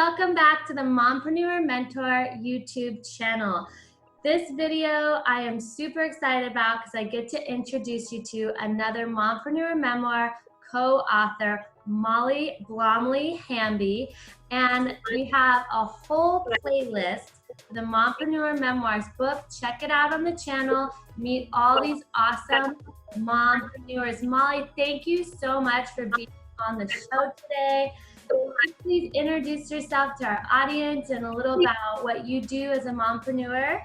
welcome back to the Mompreneur Mentor YouTube channel. This video I am super excited about because I get to introduce you to another Mompreneur Memoir co-author, Blomeley Hamby, and we have a whole playlist for the Mompreneur Memoirs book. Check it out on the channel. Meet all these awesome mompreneurs. Molly, thank you so much for being on the show today. Please introduce yourself to our audience and a little about what you do as a mompreneur.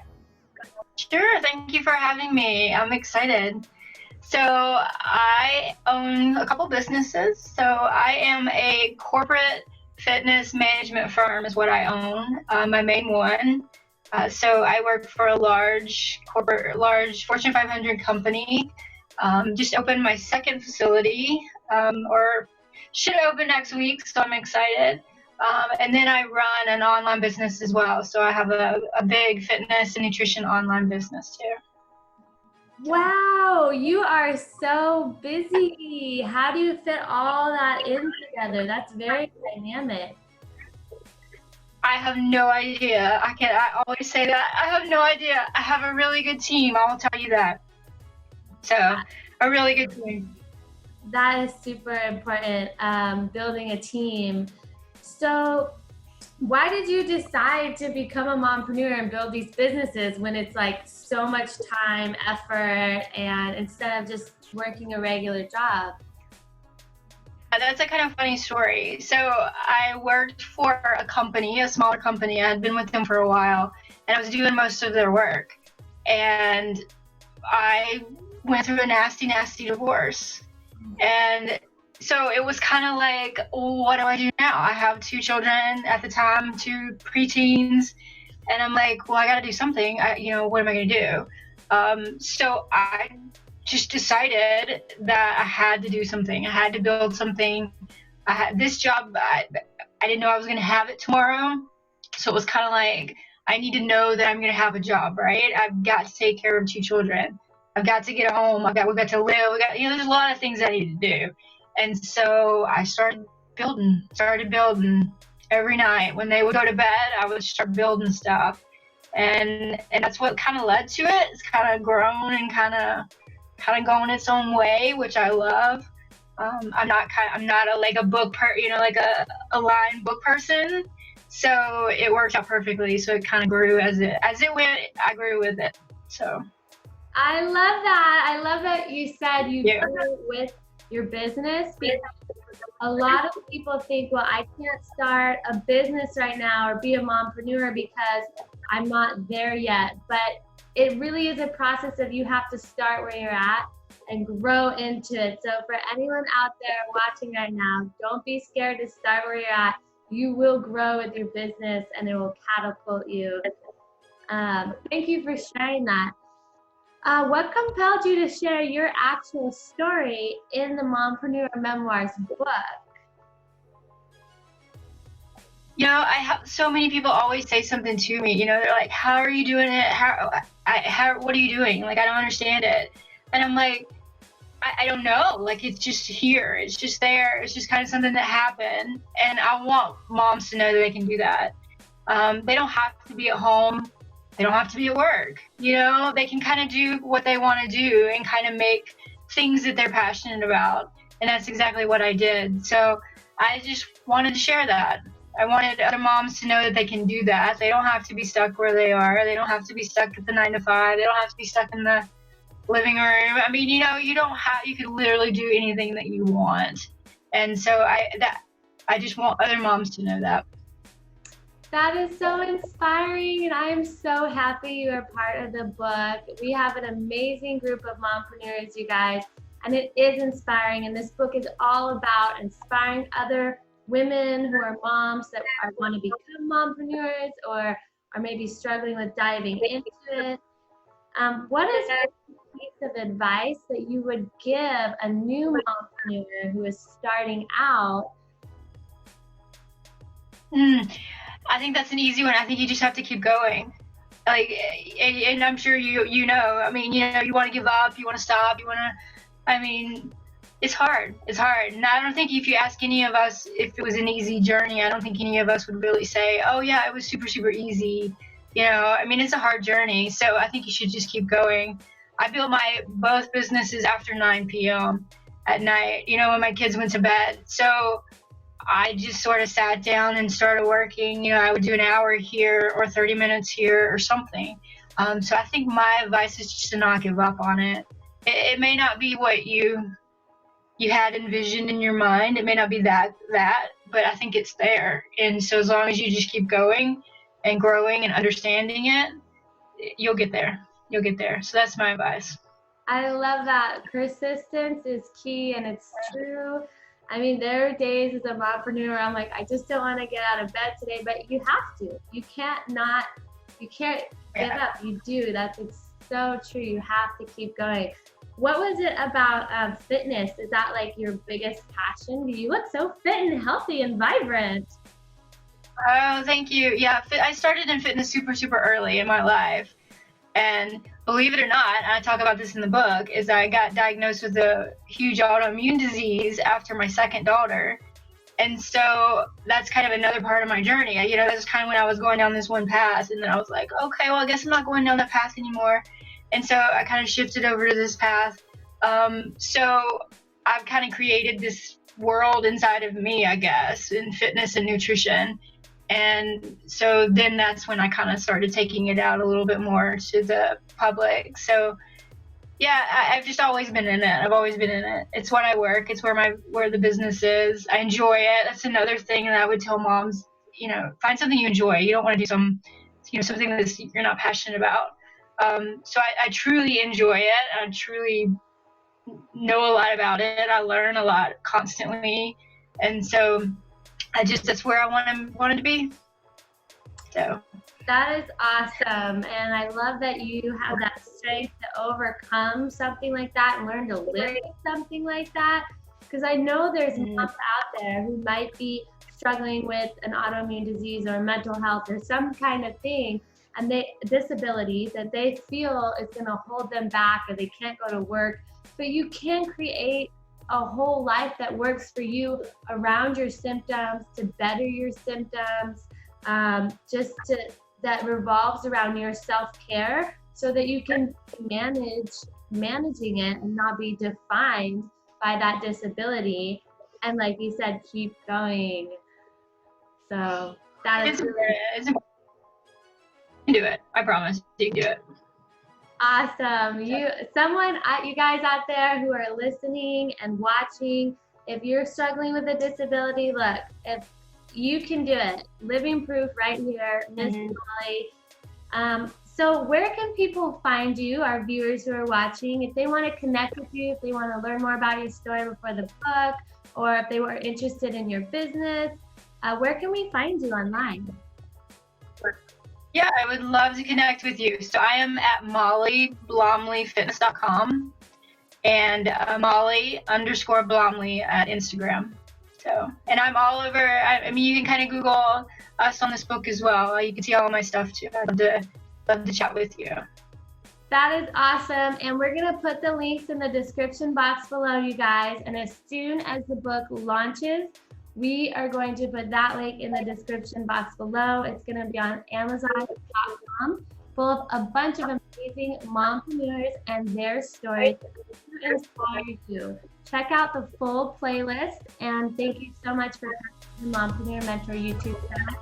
Sure, thank you for having me. I'm excited. So I own a couple businesses. So I am a corporate fitness management firm is what I own, my main one. So I work for a large Fortune 500 company. Just opened my second facility, or should open next week, so I'm excited. And then I run an online business as well. So I have a big fitness and nutrition online business too. Wow, you are so busy. How do you fit all that in together? That's very dynamic. I have no idea. I always say that. I have no idea. I have a really good team, I will tell you that. So, a really good team. That is super important, building a team. So why did you decide to become a mompreneur and build these businesses when it's like so much time, effort, and instead of just working a regular job? That's a kind of funny story. So I worked for a company, a smaller company. I had been with them for a while, and I was doing most of their work. And I went through a nasty, nasty divorce. And so it was kind of like, what do I do now? I have two children at the time, two preteens, and I'm like, well, I got to do something. What am I going to do? So I just decided that I had to do something. I had to build something. I had this job. I didn't know I was going to have it tomorrow. So it was kind of like, I need to know that I'm going to have a job, right? I've got to take care of two children. I've got to get home. We've got to live. There's a lot of things I need to do. And so I started building every night. When they would go to bed, I would start building stuff. And that's what kind of led to it. It's kind of grown and kind of going its own way, which I love. I'm not a book a line book person. So it worked out perfectly. So it kind of grew as it went. I grew with it. So. I love that. I love that you said you grew with your business, because a lot of people think, well, I can't start a business right now or be a mompreneur because I'm not there yet. But it really is a process of you have to start where you're at and grow into it. So for anyone out there watching right now, don't be scared to start where you're at. You will grow with your business and it will catapult you. Thank you for sharing that. What compelled you to share your actual story in the Mompreneur Memoirs book? I have so many people always say something to me. They're like, "How are you doing it? What are you doing? Like, I don't understand it." And I'm like, I don't know. Like, it's just here. It's just there. It's just kind of something that happened. And I want moms to know that they can do that. They don't have to be at home. They don't have to be at work. They can kind of do what they want to do and kind of make things that they're passionate about. And that's exactly what I did. So I just wanted to share that. I wanted other moms to know that they can do that. They don't have to be stuck where they are. They don't have to be stuck at the 9 to 5. They don't have to be stuck in the living room. I mean, you could literally do anything that you want. And so I just want other moms to know that. That is so inspiring, and I am so happy you are part of the book. We have an amazing group of mompreneurs, you guys, and it is inspiring. And this book is all about inspiring other women who are moms that want to become mompreneurs or are maybe struggling with diving into it. What is a piece of advice that you would give a new mompreneur who is starting out? I think that's an easy one. I think you just have to keep going. And I'm sure you want to give up, you want to stop, It's hard. It's hard. And I don't think if you ask any of us if it was an easy journey, I don't think any of us would really say, oh yeah, it was super, super easy. You know, I mean, it's a hard journey. So I think you should just keep going. I built my both businesses after 9 p.m. at night, you know, when my kids went to bed. So I just sort of sat down and started working. You know, I would do an hour here or 30 minutes here or something. So I think my advice is just to not give up on it. It may not be what you had envisioned in your mind. It may not be that, but I think it's there. And so as long as you just keep going and growing and understanding it, you'll get there. You'll get there. So that's my advice. I love that. Persistence is key, and it's true. I mean, there are days as a mompreneur, I'm like, I just don't want to get out of bed today, but you have to. You can't give up. You do. It's so true. You have to keep going. What was it about fitness? Is that like your biggest passion? You look so fit and healthy and vibrant. Oh, thank you. Yeah, I started in fitness super, super early in my life. And believe it or not, and I talk about this in the book, is I got diagnosed with a huge autoimmune disease after my second daughter. And so that's kind of another part of my journey. You know, that's kind of when I was going down this one path. And then I was like, okay, well, I guess I'm not going down that path anymore. And so I kind of shifted over to this path. So I've kind of created this world inside of me, I guess, in fitness and nutrition. And so then that's when I kind of started taking it out a little bit more to the public. So yeah, I've just always been in it. I've always been in it. It's what I work. It's where the business is. I enjoy it. That's another thing that I would tell moms, you know, find something you enjoy. You don't want to do something that you're not passionate about. So I truly enjoy it. I truly know a lot about it. I learn a lot constantly. And so that's where I wanted to be. So that is awesome. And I love that you have that strength to overcome something like that and learn to live with something like that. Because I know there's moms out there who might be struggling with an autoimmune disease or mental health or some kind of thing, and disability that they feel is going to hold them back or they can't go to work. But you can create a whole life that works for you around your symptoms, to better your symptoms, that revolves around your self-care, so that you can managing it and not be defined by that disability. And like you said, keep going. So that is you can do it. I promise you can do it. Awesome. You guys out there who are listening and watching, if you're struggling with a disability, look, if you can do it. Living proof right here, Miss Molly. So where can people find you, our viewers who are watching, if they want to connect with you, if they want to learn more about your story before the book, or if they were interested in your business, where can we find you online? Yeah, I would love to connect with you. So I am at MollyBlomleyFitness.com and Molly_Blomley at Instagram. So, and I'm all over. I mean, you can kind of Google us on this book as well. You can see all my stuff too. I'd love to chat with you. That is awesome. And we're going to put the links in the description box below, you guys. And as soon as the book launches, we are going to put that link in the description box below. It's going to be on Amazon.com, full of a bunch of amazing mompreneurs and their stories to inspire you. Check out the full playlist, and thank you so much for coming to the Mompreneur Mentor YouTube channel.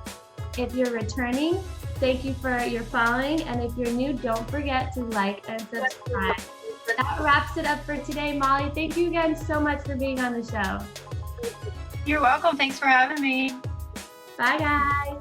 If you're returning, thank you for your following, and if you're new, don't forget to like and subscribe. That wraps it up for today, Molly. Thank you again so much for being on the show. You're welcome. Thanks for having me. Bye, guys.